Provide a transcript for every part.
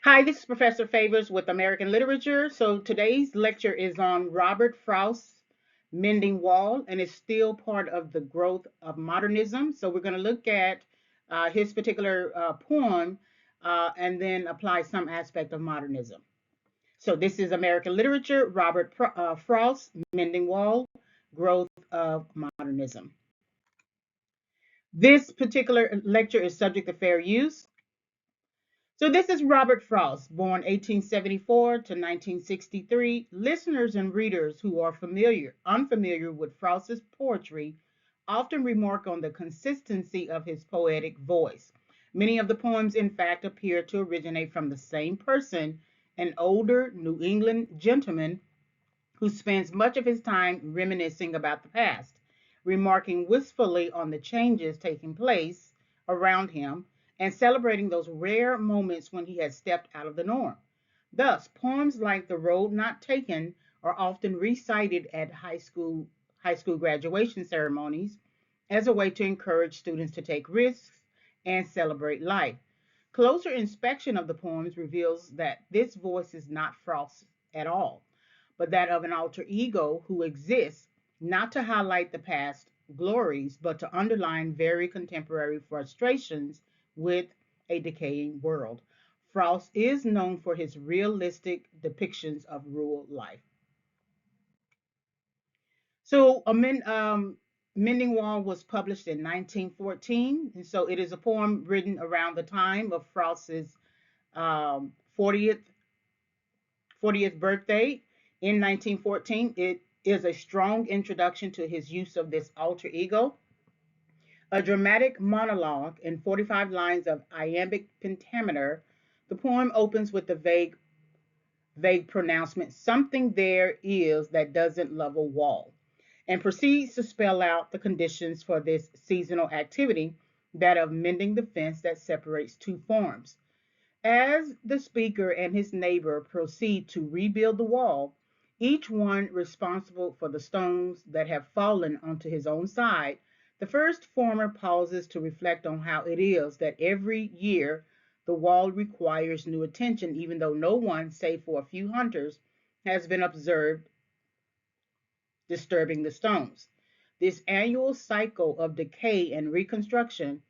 Hi, this is Professor Favors with American Literature. So today's lecture is on Robert Frost's Mending Wall, and it's still part of the growth of modernism. So we're going to look at his particular poem and then apply some aspect of modernism. So this is American Literature, Robert Frost, Mending Wall, Growth of Modernism. This particular lecture is subject to fair use. So this is Robert Frost, born 1874 to 1963. Listeners and readers who are unfamiliar with Frost's poetry often remark on the consistency of his poetic voice. Many of the poems, in fact, appear to originate from the same person, an older New England gentleman who spends much of his time reminiscing about the past, remarking wistfully on the changes taking place around him, and celebrating those rare moments when he has stepped out of the norm. Thus, poems like The Road Not Taken are often recited at high school graduation ceremonies as a way to encourage students to take risks and celebrate life. Closer inspection of the poems reveals that this voice is not Frost at all, but that of an alter ego who exists not to highlight the past glories, but to underline very contemporary frustrations with a decaying world. Frost is known for his realistic depictions of rural life. So, Mending Wall was published in 1914, and so it is a poem written around the time of Frost's 40th 40th birthday in 1914. It is a strong introduction to his use of this alter ego, a dramatic monologue in 45 lines of iambic pentameter. The poem opens with the vague pronouncement, something there is that doesn't love a wall, and proceeds to spell out the conditions for this seasonal activity, that of mending the fence that separates two farms. As the speaker and his neighbor proceed to rebuild the wall, each one responsible for the stones that have fallen onto his own side, the first farmer pauses to reflect on how it is that every year the wall requires new attention, even though no one, save for a few hunters, has been observed disturbing the stones. This annual cycle of decay and reconstruction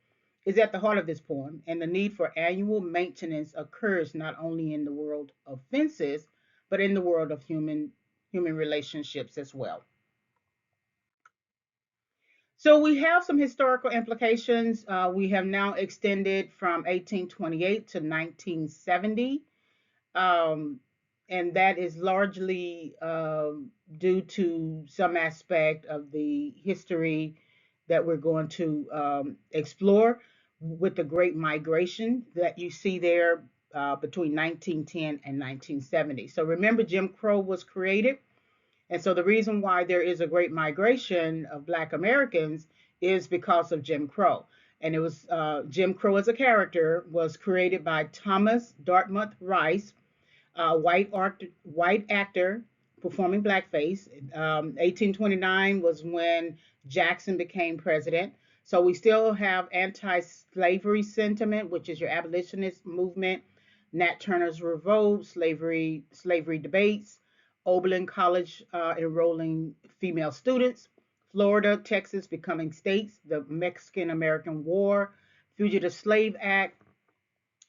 is at the heart of this poem, and the need for annual maintenance occurs not only in the world of fences, but in the world of human relationships as well. So we have some historical implications. We have now extended from 1828 to 1970, um, and that is largely due to some aspect of the history that we're going to explore with the Great Migration that you see there between 1910 and 1970. So remember, Jim Crow was created. And so the reason why there is a great migration of Black Americans is because of Jim Crow. And it was Jim Crow as a character was created by Thomas Dartmouth Rice, a white actor performing blackface. 1829 was when Jackson became president. So we still have anti-slavery sentiment, which is your abolitionist movement, Nat Turner's revolt, slavery debates, Oberlin College enrolling female students, Florida, Texas becoming states, the Mexican American War, Fugitive Slave Act,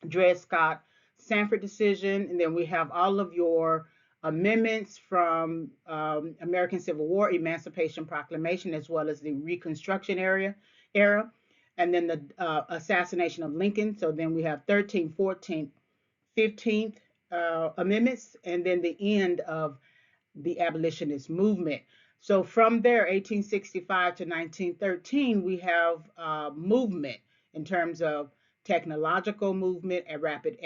Dred Scott Sanford decision, and then we have all of your amendments from American Civil War, Emancipation Proclamation, as well as the Reconstruction era, and then the assassination of Lincoln. So then we have 13th, 14th, 15th amendments, and then the end of the abolitionist movement. So from there, 1865 to 1913, we have movement in terms of technological movement and rapid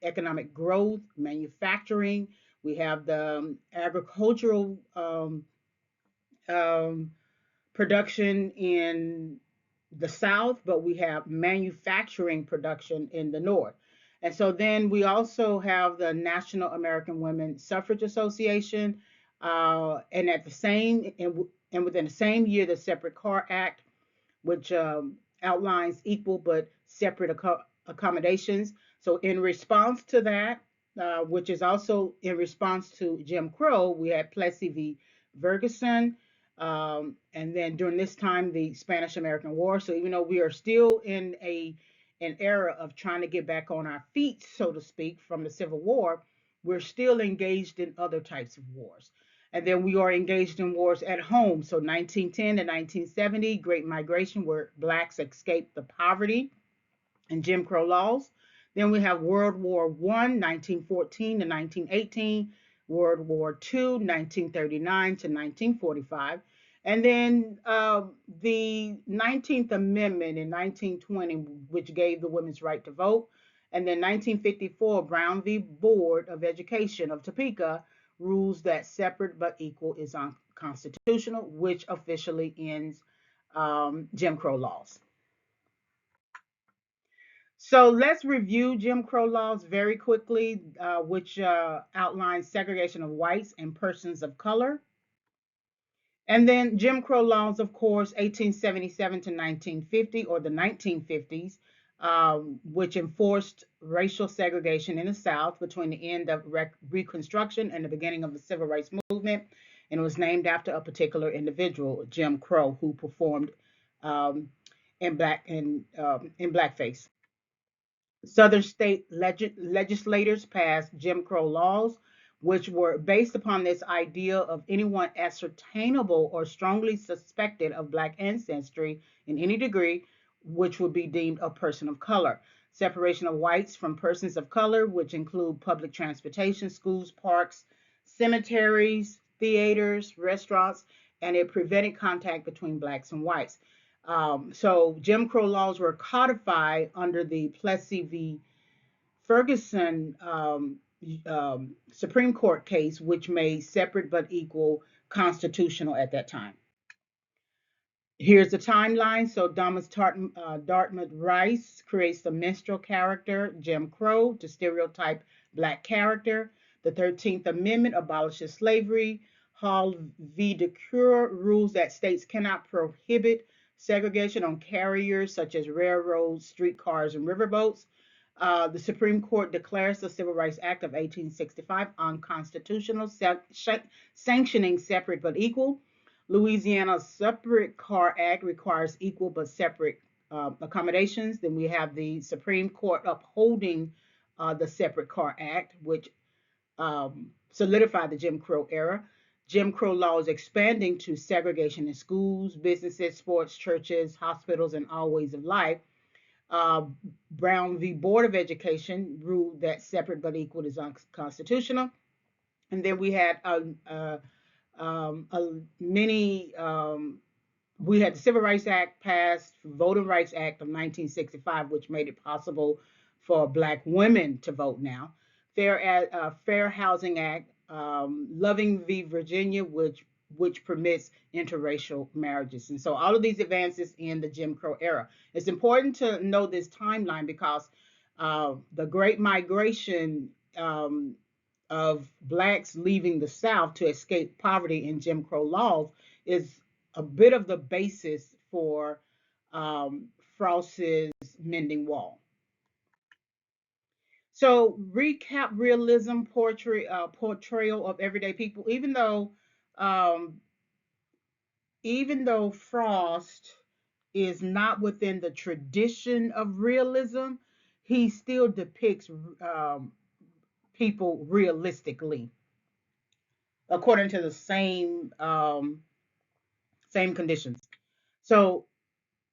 economic growth, manufacturing. We have the agricultural um, production in the South, but we have manufacturing production in the North. And so then we also have the National American Women Suffrage Association, and at the same and within the same year, the Separate Car Act, which outlines equal but separate accommodations. So in response to that, which is also in response to Jim Crow, we had Plessy v. Ferguson, and then during this time, the Spanish American War. So even though we are still in an era of trying to get back on our feet, so to speak, from the Civil War, we're still engaged in other types of wars. And then we are engaged in wars at home. So 1910 to 1970, Great Migration, where blacks escaped the poverty and Jim Crow laws. Then we have World War I, 1914 to 1918, World War II, 1939 to 1945, and then the 19th Amendment in 1920, which gave the women's right to vote, and then 1954, Brown v. Board of Education of Topeka rules that separate but equal is unconstitutional, which officially ends Jim Crow laws. So let's review Jim Crow laws very quickly, which outlines segregation of whites and persons of color. And then Jim Crow laws, of course, 1877 to 1950, or the 1950s, which enforced racial segregation in the South between the end of Reconstruction and the beginning of the Civil Rights Movement. And it was named after a particular individual, Jim Crow, who performed um, in blackface. Southern state legislators passed Jim Crow laws, which were based upon this idea of anyone ascertainable or strongly suspected of Black ancestry in any degree, which would be deemed a person of color. Separation of whites from persons of color, which include public transportation, schools, parks, cemeteries, theaters, restaurants, and it prevented contact between blacks and whites. So Jim Crow laws were codified under the Plessy v. Ferguson Supreme Court case, which made separate but equal constitutional at that time. Here's the timeline. So Dartmouth Rice creates the minstrel character, Jim Crow, to stereotype black character. The 13th Amendment abolishes slavery. Hall v. Decour rules that states cannot prohibit segregation on carriers such as railroads, streetcars, and riverboats. The Supreme Court declares the Civil Rights Act of 1865 unconstitutional, sanctioning separate but equal. Louisiana's Separate Car Act requires equal but separate accommodations. Then we have the Supreme Court upholding the Separate Car Act, which solidified the Jim Crow era. Jim Crow laws expanding to segregation in schools, businesses, sports, churches, hospitals, and all ways of life. Uh, Brown v. Board of Education ruled that separate but equal is unconstitutional. And then we had many, we had the Civil Rights Act passed, Voting Rights Act of 1965, which made it possible for Black women to vote now. Fair Housing Act, Loving v. Virginia, which permits interracial marriages. And so all of these advances in the Jim Crow era. It's important to know this timeline because the Great Migration of blacks leaving the South to escape poverty in Jim Crow laws is a bit of the basis for Frost's Mending Wall. So recap realism portrayal of everyday people. Um, even though Frost is not within the tradition of realism, he still depicts people realistically according to the same conditions. So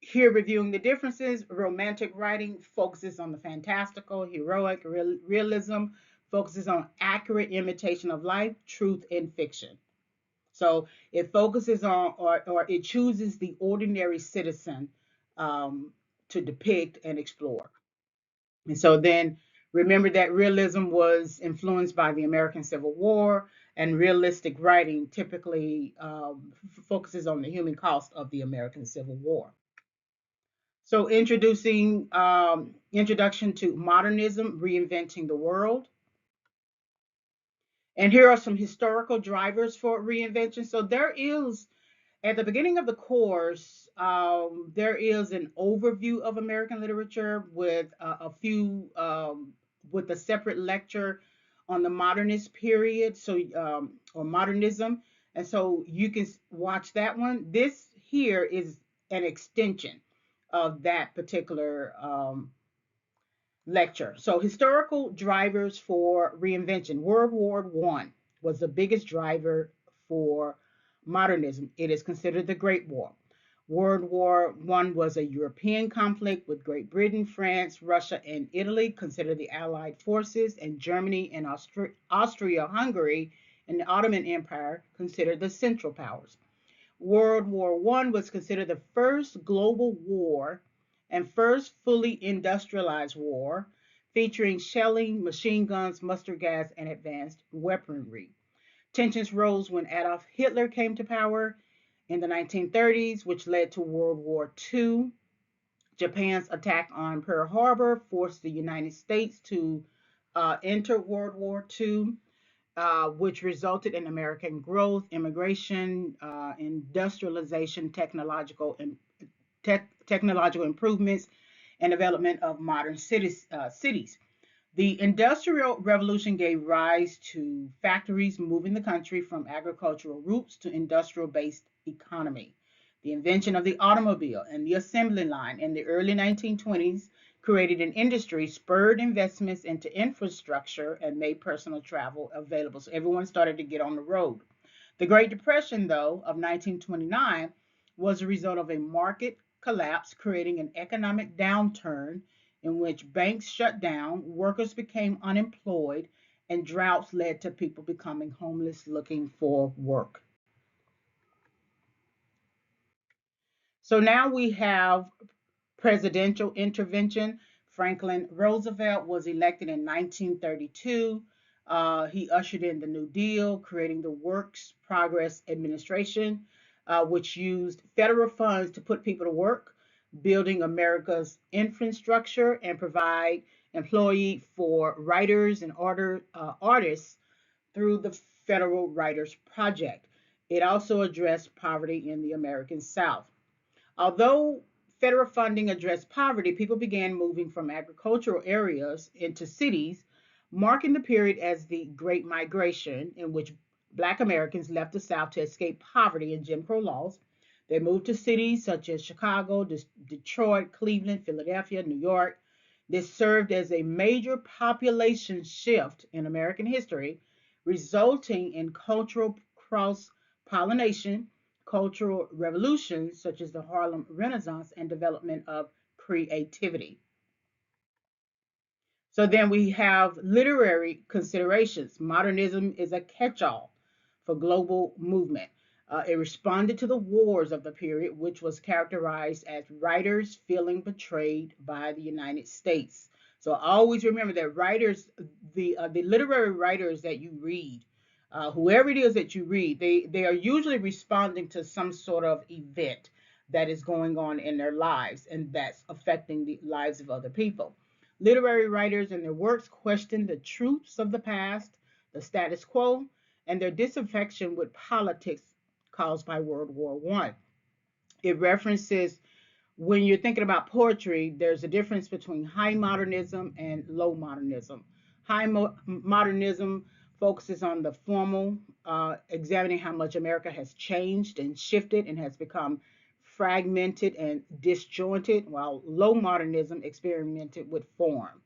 here reviewing the differences, romantic writing focuses on the fantastical, heroic, realism focuses on accurate imitation of life, truth in fiction. So it focuses on, or it chooses the ordinary citizen to depict and explore. And so then remember that realism was influenced by the American Civil War, and realistic writing typically focuses on the human cost of the American Civil War. So introduction to modernism, reinventing the world. And here are some historical drivers for reinvention. So there is At the beginning of the course, there is an overview of American literature with a few, with a separate lecture on the modernist period, or modernism. And so you can watch that one. This here is an extension of that particular lecture. So, historical drivers for reinvention. World War One was the biggest driver for modernism. It is considered the Great War. World War One was a European conflict with Great Britain, France, Russia, and Italy considered the Allied forces, and Germany and Austria-Hungary and the Ottoman Empire considered the Central Powers. World War One was considered the first global war and first fully industrialized war, featuring shelling, machine guns, mustard gas, and advanced weaponry. Tensions rose when Adolf Hitler came to power in the 1930s, which led to World War II. Japan's attack on Pearl Harbor forced the United States to enter World War II, which resulted in American growth, immigration, industrialization, technological improvements, and development of modern cities. The Industrial Revolution gave rise to factories moving the country from agricultural roots to industrial based economy. The invention of the automobile and the assembly line in the early 1920s created an industry, spurred investments into infrastructure, and made personal travel available. So everyone started to get on the road. The Great Depression, though, of 1929 was a result of a market collapse, creating an economic downturn in which banks shut down, workers became unemployed, and droughts led to people becoming homeless looking for work. So now we have presidential intervention. Franklin Roosevelt was elected in 1932. He ushered in the New Deal, creating the Works Progress Administration, which used federal funds to put people to work, building America's infrastructure, and provide employment for writers and artists through the Federal Writers Project. It also addressed poverty in the American South. Although federal funding addressed poverty, people began moving from agricultural areas into cities, marking the period as the Great Migration, in which Black Americans left the South to escape poverty and Jim Crow laws. They moved to cities such as Chicago, Detroit, Cleveland, Philadelphia, New York. This served as a major population shift in American history, resulting in cultural cross pollination, cultural revolutions such as the Harlem Renaissance, and development of creativity. So then we have literary considerations. Modernism is a catch-all for global movement. It responded to the wars of the period, which was characterized as writers feeling betrayed by the United States. So always remember that writers, the literary writers that you read, whoever it is that you read, they are usually responding to some sort of event that is going on in their lives and that's affecting the lives of other people. Literary writers and their works question the truths of the past, the status quo, and their disaffection with politics caused by World War One. It references, when you're thinking about poetry, there's a difference between high modernism and low modernism. Modernism focuses on the formal, examining how much America has changed and shifted and has become fragmented and disjointed, while low modernism experimented with form.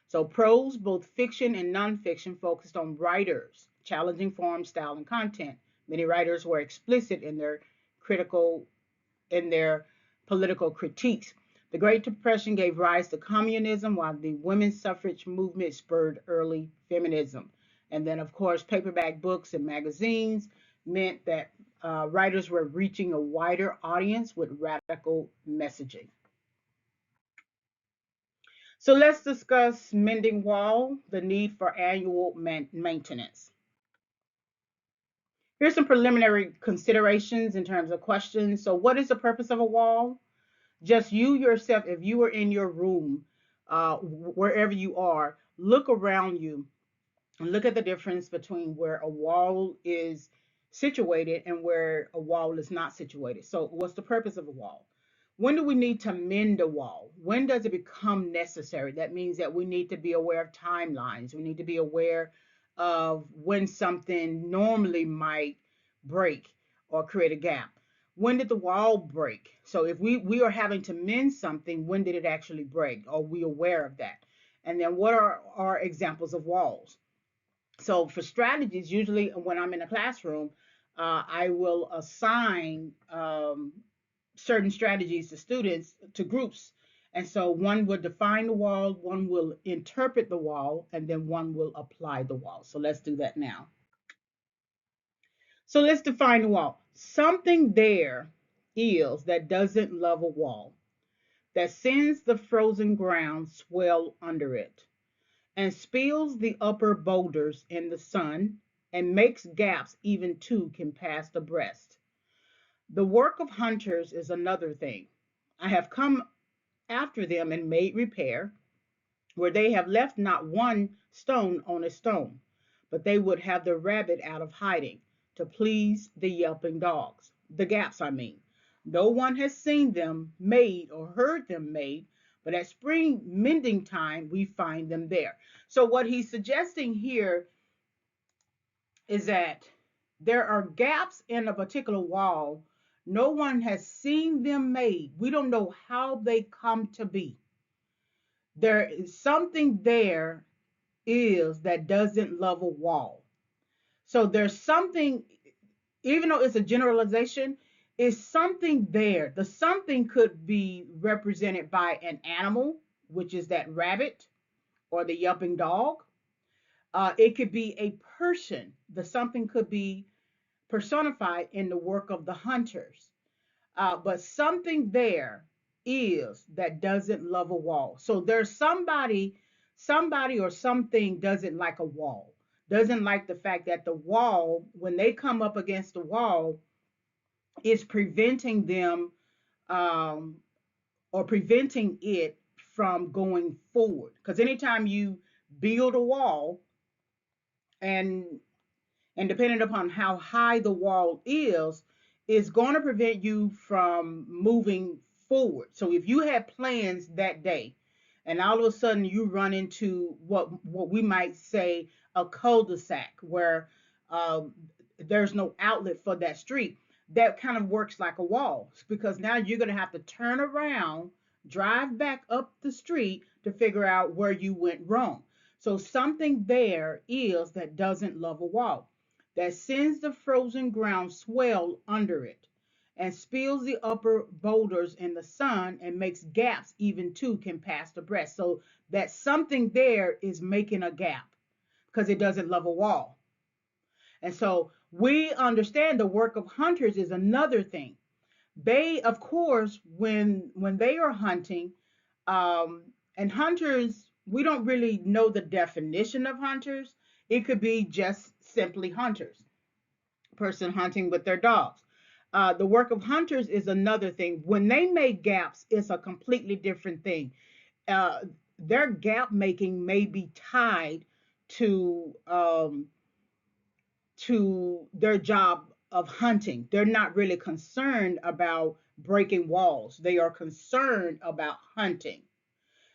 So prose, both fiction and nonfiction, focused on writers, challenging form, style, and content. Many writers were explicit critical in their political critiques. The Great Depression gave rise to communism, while the women's suffrage movement spurred early feminism. And then, of course, paperback books and magazines meant that writers were reaching a wider audience with radical messaging. So let's discuss Mending Wall, the need for annual maintenance. Here's some preliminary considerations in terms of questions. So what is the purpose of a wall? Just you yourself, if you are in your room, wherever you are, look around you and look at the difference between where a wall is situated and where a wall is not situated. So, what's the purpose of a wall? When do we need to mend a wall? When does it become necessary? That means that we need to be aware of timelines. We need to be aware of when something normally might break or create a gap. When did the wall break? So if we are having to mend something, when did it actually break? Are we aware of that? And then what are our examples of walls? So for strategies, usually when I'm in a classroom, I will assign certain strategies to students, to groups. And so one will define the wall, one will interpret the wall, and then one will apply the wall. So let's do that now. So let's define the wall. Something there is that doesn't love a wall, that sends the frozen ground swell under it, and spills the upper boulders in the sun, and makes gaps even two can pass the breast. The work of hunters is another thing. I have come after them and made repair, where they have left not one stone on a stone, but they would have the rabbit out of hiding, to please the yelping dogs. The gaps, I mean. No one has seen them made or heard them made, but at spring mending time we find them there. So what he's suggesting here is that there are gaps in a particular wall. No one has seen them made. We don't know how they come to be. There is something there is that doesn't love a wall. So there's something, even though it's a generalization, is something there. The something could be represented by an animal, which is that rabbit or the yelping dog. It could be a person. The something could be personified in the work of the hunters. But something there is that doesn't love a wall. So there's somebody or something doesn't like a wall, doesn't like the fact that the wall, when they come up against the wall, is preventing them, um, or preventing it from going forward. Because anytime you build a wall, and depending upon how high the wall is going to prevent you from moving forward. So if you had plans that day and all of a sudden you run into what we might say a cul-de-sac where uh, there's no outlet for that street, that kind of works like a wall, because now you're going to have to turn around, drive back up the street to figure out where you went wrong. So something there is that doesn't love a wall, that sends the frozen ground swell under it, and spills the upper boulders in the sun, and makes gaps even two can pass the breast. So that something there is making a gap because it doesn't love a wall. And so we understand the work of hunters is another thing. They, of course, when they are hunting, and hunters, we don't really know the definition of hunters. It could be just simply hunters, person hunting with their dogs. The work of hunters is another thing. When they make gaps, it's a completely different thing. Uh, their gap making may be tied to their job of hunting. They're not really concerned about breaking walls. They are concerned about hunting.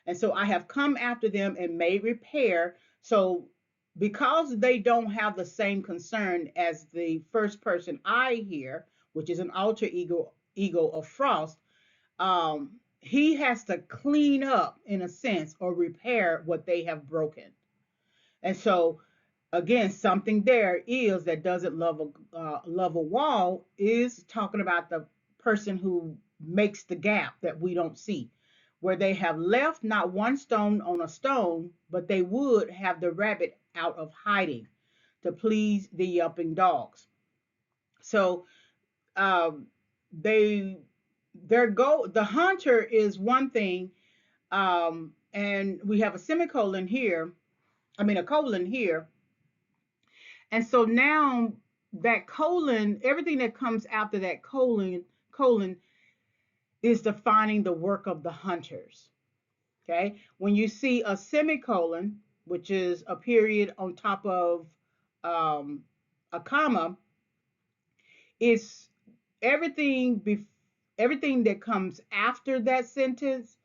And so I have come after them and made repair. So because they don't have the same concern as the first person I hear, which is an alter ego of Frost, he has to clean up in a sense or repair what they have broken. And so again, something there is that doesn't love a wall is talking about the person who makes the gap that we don't see, where they have left not one stone on a stone, but they would have the rabbit out of hiding, to please the yelping dogs. So um, they their goal, the hunter is one thing, and we have a semicolon here. I mean a colon here. And so now that colon, everything that comes after that colon is defining the work of the hunters. Okay. When you see a semicolon, which is a period on top of um, a comma, It's everything everything that comes after that sentence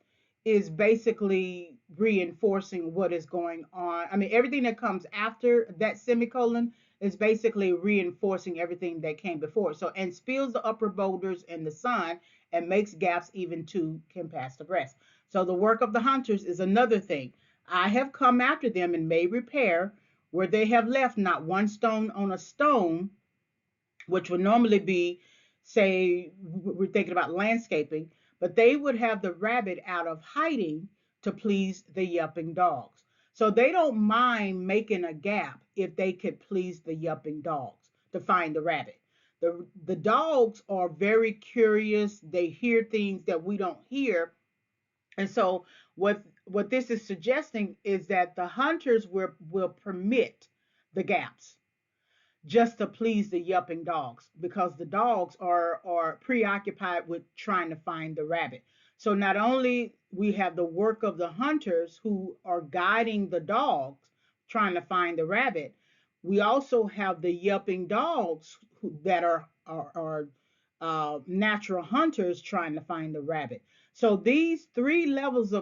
is basically reinforcing what is going on. I mean, everything that comes after that semicolon is basically reinforcing everything that came before. So, and spills the upper boulders in the sun and makes gaps even two can pass the rest. So, the work of the hunters is another thing. I have come after them and made repair where they have left not one stone on a stone, which would normally be, say, we're thinking about landscaping, but they would have the rabbit out of hiding to please the yelping dogs. So they don't mind making a gap if they could please the yelping dogs to find the rabbit. The dogs are very curious. They hear things that we don't hear. And so what this is suggesting is that the hunters will permit the gaps just to please the yelping dogs because the dogs are preoccupied with trying to find the rabbit. So not only we have the work of the hunters who are guiding the dogs trying to find the rabbit, we also have the yelping dogs that are natural hunters trying to find the rabbit. So these three levels,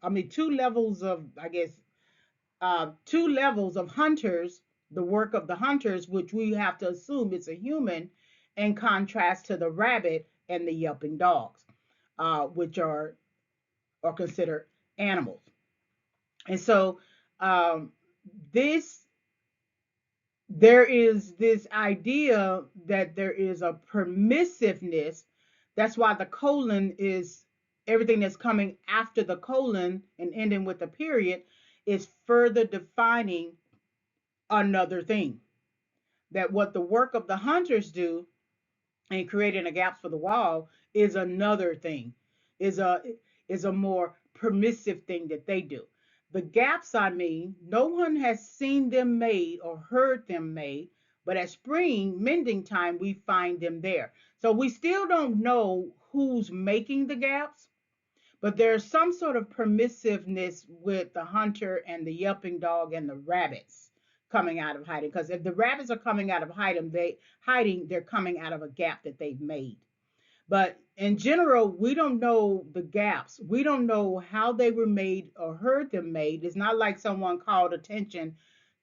I mean, two levels of, I guess, two levels of hunters, the work of the hunters, which we have to assume it's a human, in contrast to the rabbit and the yelping dogs, which are considered animals. And so um, this there is this idea that there is a permissiveness. That's why the colon is everything that's coming after the colon and ending with a period is further defining another thing. That what the work of the hunters do in creating a gaps for the wall is another thing, is a more permissive thing that they do. The gaps, I mean, no one has seen them made or heard them made, but at spring mending time we find them there. So we still don't know who's making the gaps, but there's some sort of permissiveness with the hunter and the yelping dog and the rabbits coming out of hiding. Because if the rabbits are coming out of hiding, they're coming out of a gap that they've made. But in general, we don't know the gaps. We don't know how they were made or heard them made. It's not like someone called attention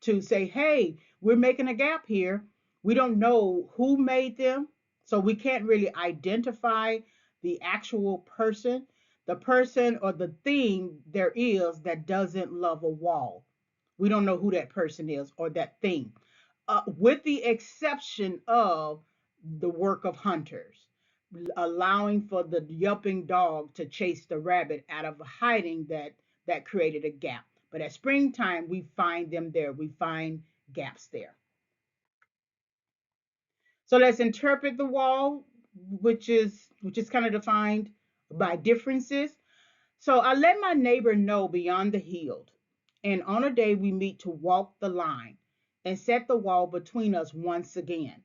to say, hey, we're making a gap here. We don't know who made them. So we can't really identify the actual person, the person or the thing there is that doesn't love a wall. We don't know who that person is or that thing, with the exception of the work of hunters, allowing for the yelping dog to chase the rabbit out of hiding that created a gap. But at springtime, we find them there. We find gaps there. So let's interpret the wall, which is kind of defined by differences. So I let my neighbor know beyond the hill, and on a day we meet to walk the line and set the wall between us once again.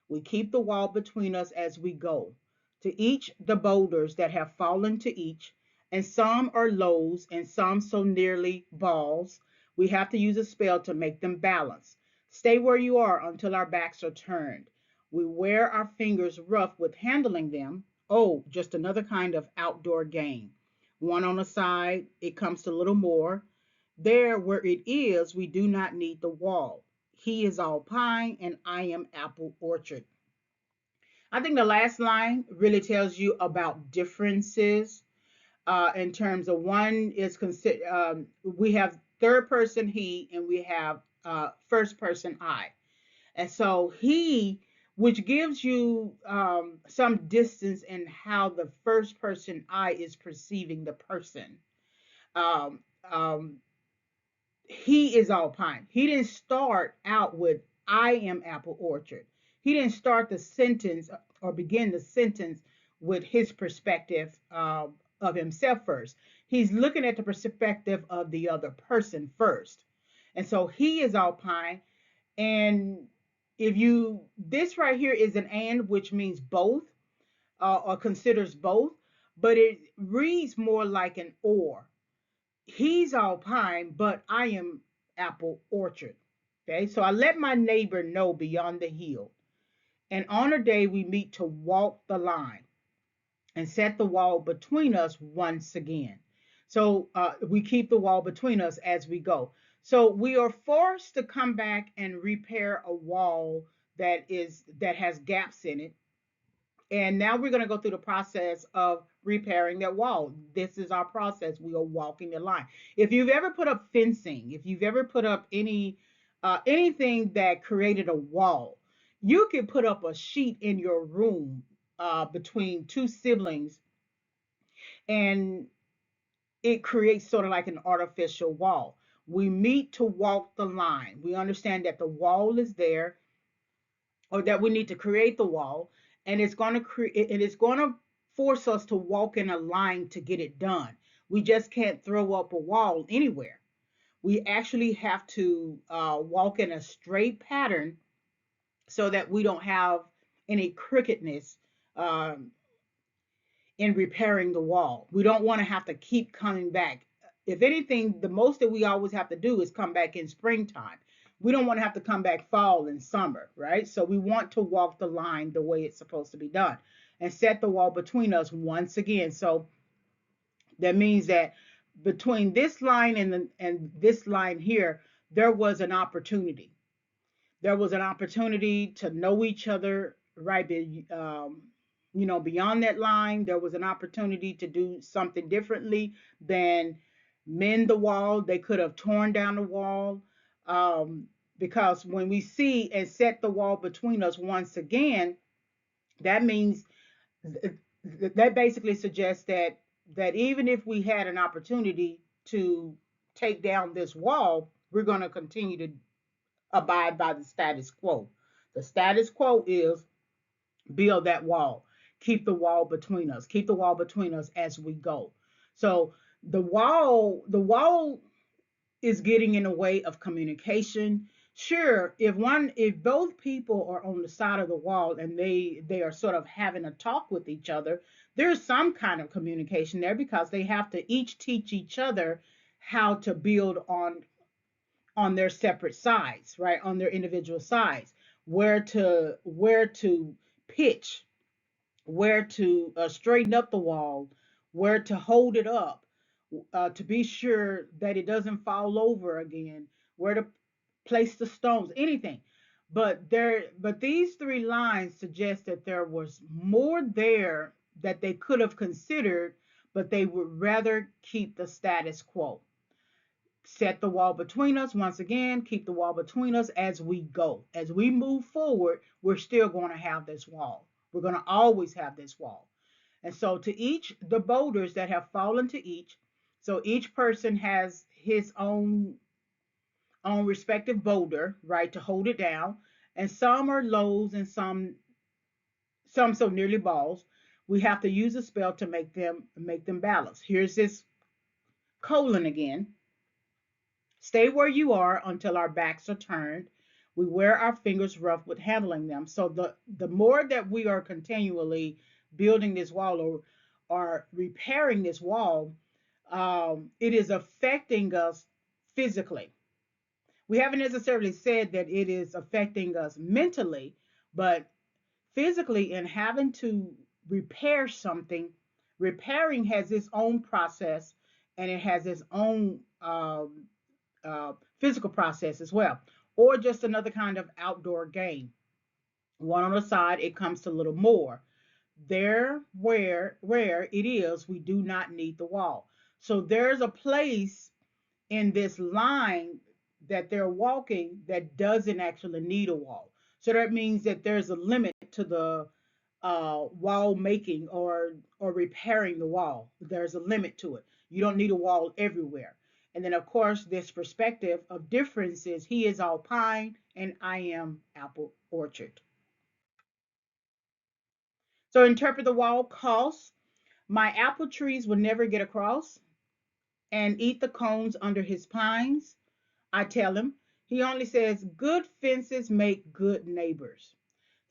We keep the wall between us as we go. To each the boulders that have fallen to each, and some are lows and some so nearly balls, we have to use a spell to make them balance. Stay where you are until our backs are turned. We wear our fingers rough with handling them. Oh, just another kind of outdoor game. One on the side, it comes to a little more. There where it is, we do not need the wall. He is all pine and I am apple orchard. I think the last line really tells you about differences in terms of one is consider we have third person he and we have first person I. And so he, which gives you some distance in how the first person I is perceiving the person. Um, um, he is alpine. He didn't start out with I am apple orchard. He didn't start the sentence or begin the sentence with his perspective of himself first. He's looking at the perspective of the other person first. And so he is alpine. And if you, this right here is an and, which means both or considers both, but it reads more like an or. He's all pine, but I am apple orchard. Okay, so I let my neighbor know beyond the hill. And on a day we meet to walk the line and set the wall between us once again. So we keep the wall between us as we go. So we are forced to come back and repair a wall that has gaps in it. And now we're going to go through the process of repairing that wall. This is our process. We are walking the line. If you've ever put up fencing, if you've ever put up anything that created a wall, you could put up a sheet in your room between two siblings, and it creates sort of like an artificial wall. We meet to walk the line. We understand that the wall is there, or that we need to create the wall, and it's going to create, and it's going to force us to walk in a line to get it done. We just can't throw up a wall anywhere. We actually have to walk in a straight pattern so that we don't have any crookedness um, in repairing the wall. We don't want to have to keep coming back. If anything, the most that we always have to do is come back in springtime. We don't want to have to come back fall and summer, right? So we want to walk the line the way it's supposed to be done and set the wall between us once again. So that means that between this line and this line here, there was an opportunity. There was an opportunity to know each other, right? Beyond that line, there was an opportunity to do something differently than mend the wall. They could have torn down the wall, because when we see and set the wall between us once again, that means that basically suggests that even if we had an opportunity to take down this wall, we're going to continue to abide by the status quo. The status quo is build that wall, keep the wall between us, keep the wall between us as we go. So the wall is getting in the way of communication. Sure, if both people are on the side of the wall and they are sort of having a talk with each other, there's some kind of communication there because they have to each teach each other how to build on their separate sides, right? On their individual sides, where to pitch, where to straighten up the wall, where to hold it up, to be sure that it doesn't fall over again, where to place the stones, anything. But these three lines suggest that there was more there that they could have considered, but they would rather keep the status quo. Set the wall between us once again, keep the wall between us as we go. As we move forward, we're still going to have this wall. We're going to always have this wall. And so to each, the boulders that have fallen to each, so each person has his own respective boulder, right, to hold it down. And some are lows and some so nearly balls. We have to use a spell to make them balance. Here's this colon again. Stay where you are until our backs are turned. We wear our fingers rough with handling them. So the more that we are continually building this wall, or repairing this wall, it is affecting us physically. We haven't necessarily said that it is affecting us mentally, but physically, in having to repair something, repairing has its own process, and it has its own physical process as well, or just another kind of outdoor game. One on the side, it comes to a little more. There, where it is, we do not need the wall. So there's a place in this line that they're walking that doesn't actually need a wall. So that means that there's a limit to the wall making or repairing the wall. There's a limit to it. You don't need a wall everywhere. And then of course this perspective of difference is he is all pine and I am apple orchard. So interpret the wall costs. My apple trees will never get across and eat the cones under his pines. I tell him. He only says, good fences make good neighbors.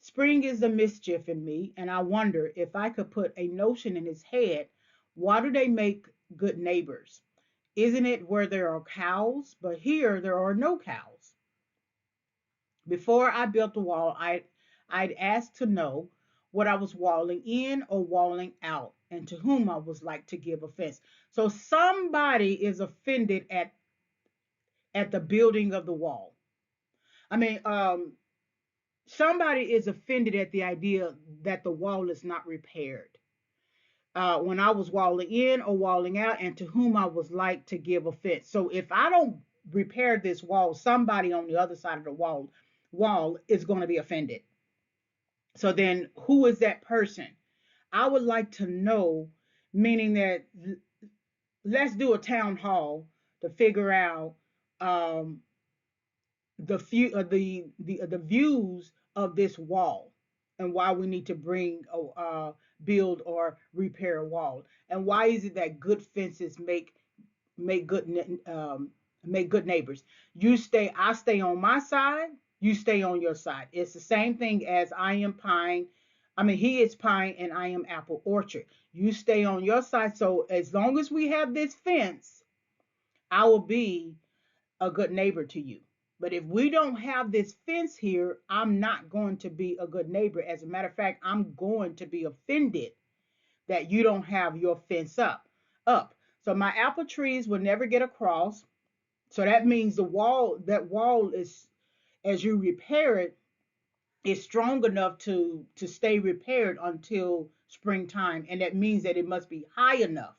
Spring is the mischief in me, and I wonder if I could put a notion in his head. Why do they make good neighbors? Isn't it where there are cows? But here there are no cows. Before I built the wall, I'd ask to know what I was walling in or walling out, and to whom I was like to give offense. So somebody is offended at the building of the wall. I mean, somebody is offended at the idea that the wall is not repaired. When I was walling in or walling out, and to whom I was like to give offense. So if I don't repair this wall, somebody on the other side of the wall is going to be offended. So then, who is that person? I would like to know, meaning that let's do a town hall to figure out um, the few the views of this wall, and why we need to build or repair a wall, and why is it that good fences make good make good neighbors. I stay on my side, you stay on your side. It's the same thing as I am pine. I mean, he is pine and I am apple orchard. You stay on your side. So as long as we have this fence, I will be a good neighbor to you. But if we don't have this fence here, I'm not going to be a good neighbor. As a matter of fact, I'm going to be offended that you don't have your fence up. So my apple trees will never get across. So that means that wall is, as you repair it, is strong enough to stay repaired until springtime, and that means that it must be high enough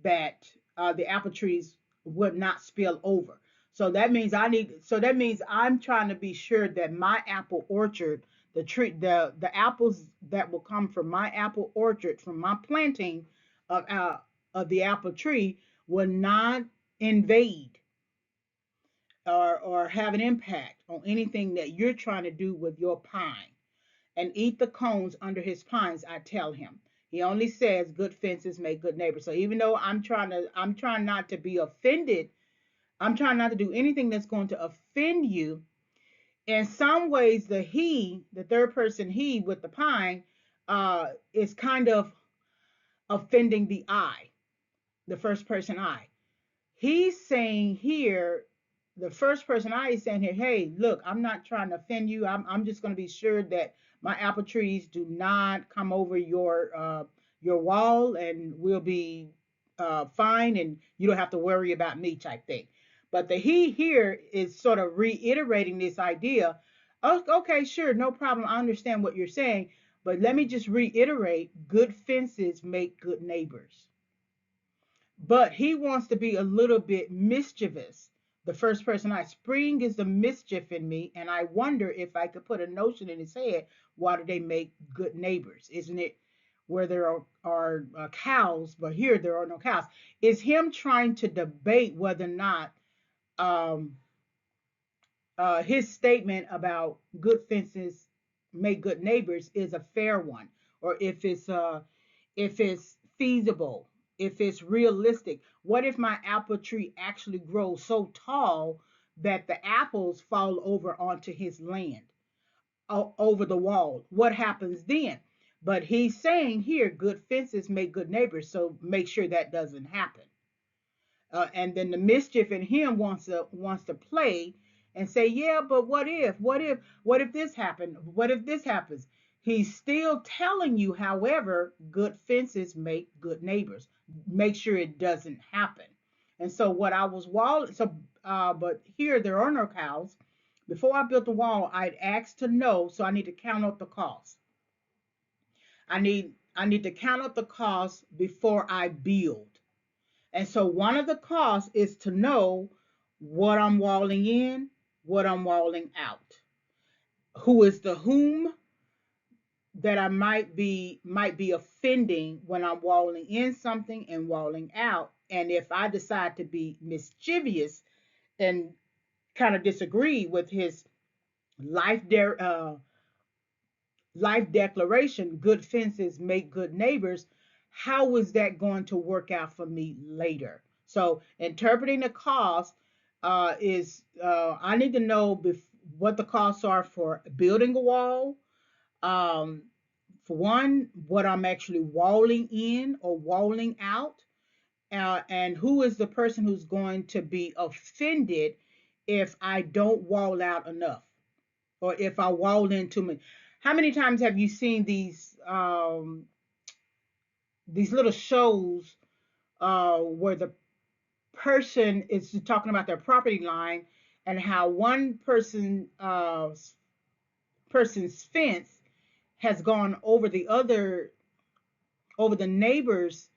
that the apple trees would not spill over. So that means I'm trying to be sure that my apple orchard, the apples that will come from my apple orchard, from my planting of the apple tree, will not invade or have an impact on anything that you're trying to do with your pine, and eat the cones under his pines, I tell him. He only says good fences make good neighbors. So even though I'm trying not to be offended, I'm trying not to do anything that's going to offend you. In some ways, the third person he with the pine, is kind of offending the I, the first person I. He's saying here, the first person I is saying here, hey, look, I'm not trying to offend you. I'm just going to be sure that my apple trees do not come over your wall, and we'll be fine, and you don't have to worry about me, type thing. But the he here is sort of reiterating this idea. Oh, okay, sure, no problem. I understand what you're saying, but let me just reiterate: good fences make good neighbors. But he wants to be a little bit mischievous. The first person I spring is the mischief in me, and I wonder if I could put a notion in his head. Why do they make good neighbors? Isn't it where there are cows, but here there are no cows? Is him trying to debate whether or not um, his statement about good fences make good neighbors is a fair one, or if it's feasible, if it's realistic. What if my apple tree actually grows so tall that the apples fall over onto his land, over the wall? What happens then? But he's saying here, good fences make good neighbors, so make sure that doesn't happen. And then the mischief in him wants to play and say, yeah, but what if this happened? What if this happens? He's still telling you, however, good fences make good neighbors. Make sure it doesn't happen. And so what I was wall so but here there are no cows. Before I built the wall, I'd asked to know, so I need to count up the cost. I need to count up the cost before I build. And so one of the costs is to know what I'm walling in, what I'm walling out. Who is the whom that I might be offending when I'm walling in something and walling out. And if I decide to be mischievous and kind of disagree with his life de- uh, life declaration, good fences make good neighbors, how is that going to work out for me later? So interpreting the cost is I need to know what the costs are for building a wall. Um, for one, what I'm actually walling in or walling out, and who is the person who's going to be offended if I don't wall out enough, or if I wall in too many. How many times have you seen these little shows where the person is talking about their property line and how one person's fence has gone over the other over the neighbor's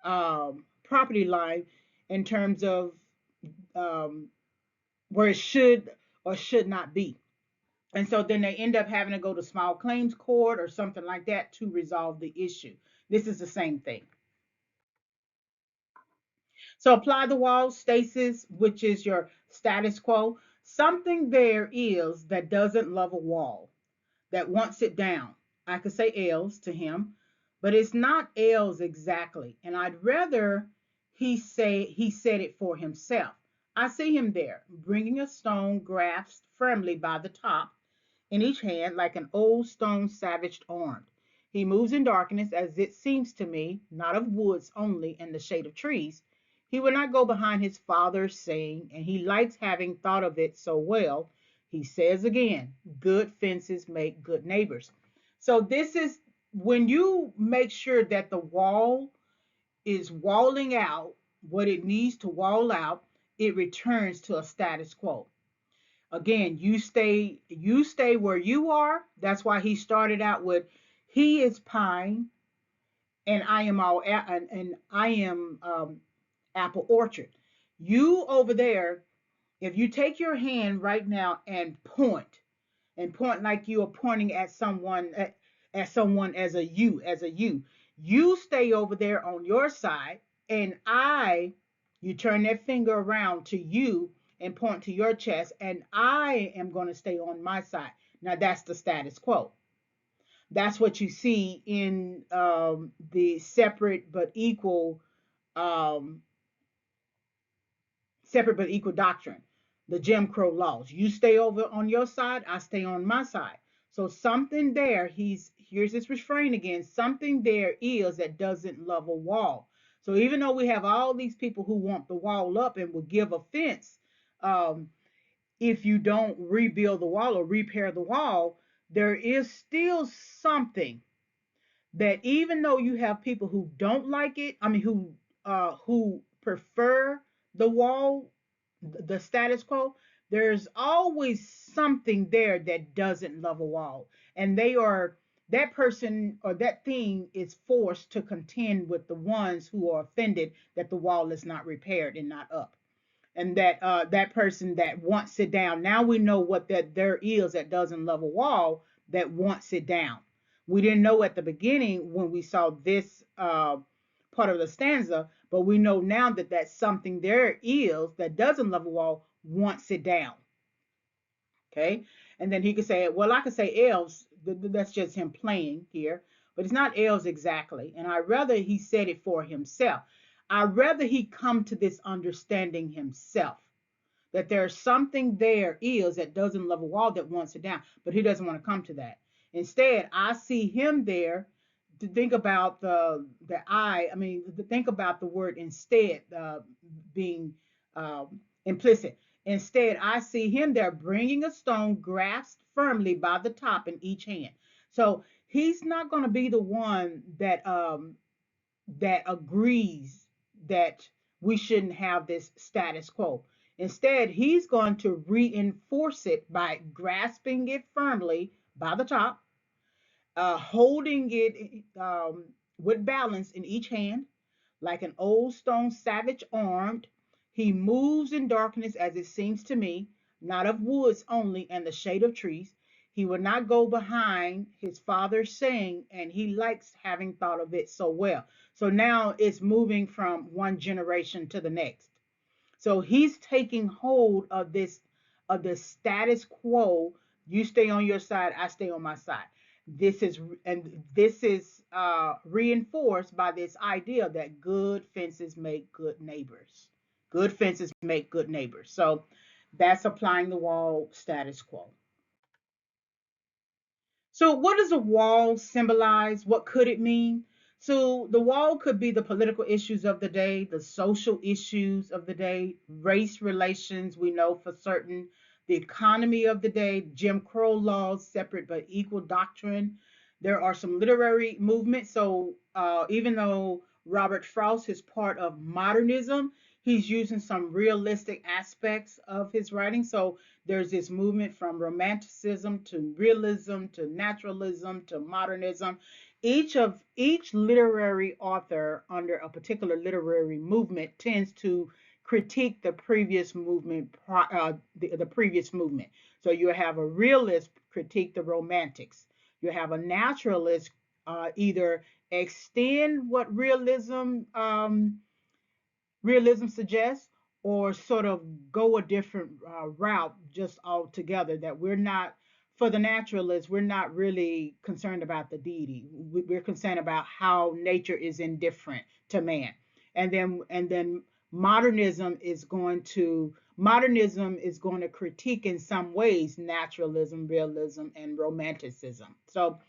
property line in terms of um, where it should or should not be. And so then they end up having to go to small claims court or something like that to resolve the issue. This is the same thing. So apply the wall stasis, which is your status quo. Something there is that doesn't love a wall, that wants it down. I could say else to him, but it's not else exactly. And I'd rather he said it for himself. I see him there, bringing a stone grasped firmly by the top in each hand like an old stone savage armed. He moves in darkness, as it seems to me, not of woods only and the shade of trees. He will not go behind his father's saying, and he likes having thought of it so well. He says again, good fences make good neighbors. So this is when you make sure that the wall is walling out what it needs to wall out, it returns to a status quo. Again, you stay where you are. That's why he started out with he is pine and I am and I am apple orchard. You over there, if you take your hand right now and point like you are pointing at someone as a you stay over there on your side, and you turn that finger around to you and point to your chest, and I am going to stay on my side. Now that's the status quo. That's what you see in the um, separate but equal doctrine, the Jim Crow laws. You stay over on your side, I stay on my side. So something there, here's this refrain again, something there is that doesn't love a wall. So even though we have all these people who want the wall up and will give offense, um, if you don't rebuild the wall or repair the wall, there is still something that even though you have people who don't like it, I mean who prefer the wall, the status quo, there's always something there that doesn't love a wall. And that person or that thing is forced to contend with the ones who are offended that the wall is not repaired and not up, and that person that wants it down. Now we know what that there is that doesn't love a wall that wants it down. We didn't know at the beginning when we saw this part of the stanza, but we know now that that something there is that doesn't love a wall wants it down. Okay, and then he could say, well, I could say else. That's just him playing here, but it's not else exactly. And I rather he said it for himself. I rather he come to this understanding himself that there's something there is that doesn't love a wall that wants it down, but he doesn't want to come to that. Instead, I see him there to think about I mean, to think about the word instead being implicit. Instead, I see him there bringing a stone grasped firmly by the top in each hand. So he's not going to be the one that agrees that we shouldn't have this status quo. Instead, he's going to reinforce it by grasping it firmly by the top, holding it with balance in each hand, like an old stone savage armed. He moves in darkness, as it seems to me, not of woods only and the shade of trees. He will not go behind his father's saying, and he likes having thought of it so well. So now it's moving from one generation to the next. So he's taking hold of this status quo. You stay on your side, I stay on my side. This is reinforced by this idea that good fences make good neighbors. Good fences make good neighbors. So that's applying the wall status quo. So, what does a wall symbolize? What could it mean? So, the wall could be the political issues of the day, the social issues of the day, race relations, we know for certain, the economy of the day, Jim Crow laws, separate but equal doctrine. There are some literary movements. So even though Robert Frost is part of modernism, he's using some realistic aspects of his writing. So there's this movement from Romanticism to Realism to Naturalism to Modernism. Each literary author under a particular literary movement tends to critique the previous movement, the previous movement. So you have a realist critique the romantics. You have a naturalist either extend what realism suggests, or sort of go a different route just altogether. That we're not, for the naturalists, we're not really concerned about the deity. We're concerned about how nature is indifferent to man. And then modernism is going to critique in some ways naturalism, realism, and romanticism. So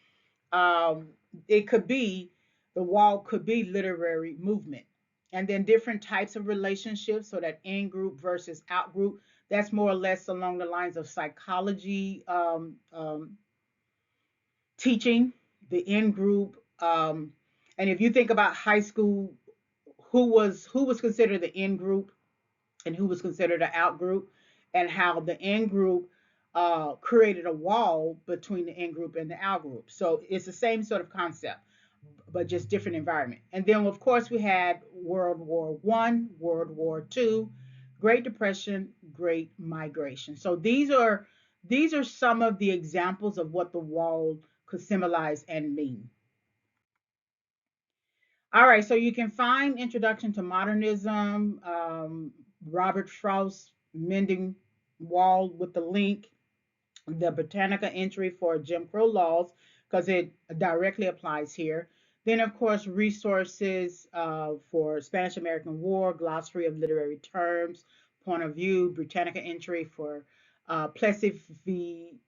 um, it could be the wall could be literary movement, and then different types of relationships. So that in group versus out group, that's more or less along the lines of psychology teaching. The in group, and if you think about high school, who was considered the in group and who was considered an out group, and how the in group created a wall between the in group and the out group. So it's the same sort of concept, but just different environment. And then, of course, we had World War One, World War Two, Great Depression, Great Migration. So these are some of the examples of what the wall could symbolize and mean. All right, so you can find Introduction to Modernism, Robert Frost, Mending Wall with the link, the Britannica entry for Jim Crow laws, because it directly applies here. Then, of course, resources for Spanish American War, glossary of literary terms, point of view, Britannica entry for Plessy v.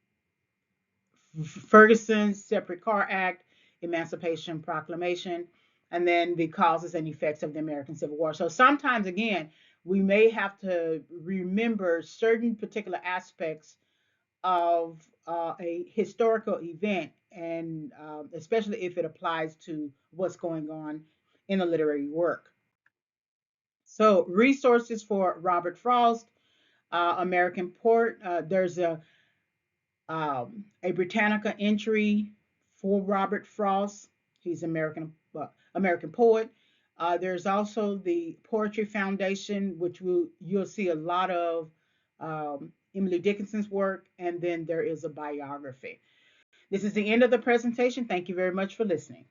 Ferguson, Separate Car Act, Emancipation Proclamation, and then the causes and effects of the American Civil War. So sometimes, again, we may have to remember certain particular aspects of a historical event, and especially if it applies to what's going on in a literary work. So, resources for Robert Frost, American Port. There's a Britannica entry for Robert Frost. He's American poet. There's also the Poetry Foundation, which you'll see a lot of Emily Dickinson's work, and then there is a biography. This is the end of the presentation. Thank you very much for listening.